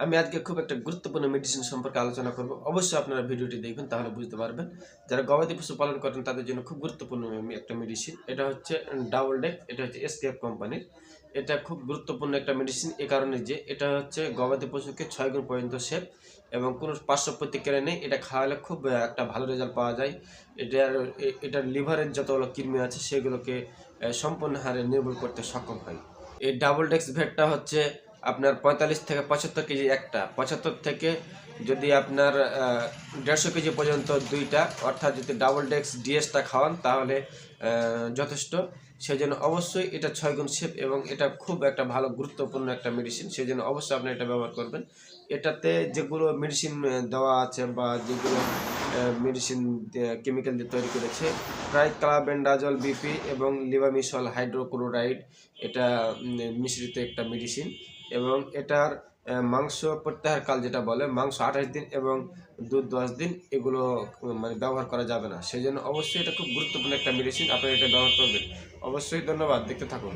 আমি আজকে খুব একটা গুরুত্বপূর্ণ মেডিসিন সম্পর্কে আলোচনা করব। অবশ্যই আপনারা ভিডিওটি দেখবেন, তাহলে বুঝতে পারবেন। যারা গবাদি পশু পালন করেন তাদের জন্য খুব গুরুত্বপূর্ণ একটা মেডিসিন। এটা হচ্ছে ডাবল ডেক, এটা হচ্ছে এসকেএফ কোম্পানির। এটা খুব গুরুত্বপূর্ণ একটা মেডিসিন এই কারণে যে এটা হচ্ছে গবাদি পশুকে 6 গুণ পর্যন্ত সেফ এবং কোনো পার্শ্ব প্রতিক্রিয়া নেই। এটা খাওয়ালে খুব একটা ভালো রেজাল্ট পাওয়া যায়। এটার লিভারের যতগুলো কৃমি আছে সেগুলোকে সম্পূর্ণ হারে নির্মূল করতে সক্ষম হয়। এই ডাবল ডেক্স ভেটটা হচ্ছে আপনার 45 থেকে 75 কেজি একটা, 75 থেকে যদি আপনার 150 কেজি পর্যন্ত দুইটা, অর্থাৎ যদি ডাবল ডেক্স ডিএসটা খাওয়ান তাহলে যথেষ্ট। সেই জন্য অবশ্যই এটা 6 গুণ সেফ এবং এটা খুব একটা ভালো গুরুত্বপূর্ণ একটা মেডিসিন। সেই জন্য অবশ্যই আপনি এটা ব্যবহার করবেন। এটাতে যেগুলো মেডিসিন দেওয়া আছে বা যেগুলো মেডিসিন কেমিক্যাল দিয়ে তৈরি করেছে, ট্রাইক্লাবেন্ডাজল বিপি এবং লিভামিসল হাইড্রোক্লোরাইড, এটা মিশ্রিত একটা মেডিসিন। এবং এটার মাংস প্রত্যাহারকাল যেটা বলে, মাংস 28 দিন এবং দুধ 10 দিন, এগুলো মানে ব্যবহার করা যাবে না। সেই জন্য অবশ্যই এটা খুব গুরুত্বপূর্ণ একটা মেডিসিন, আপনারা এটা ব্যবহার করবেন। অবশ্যই ধন্যবাদ, দেখতে থাকুন।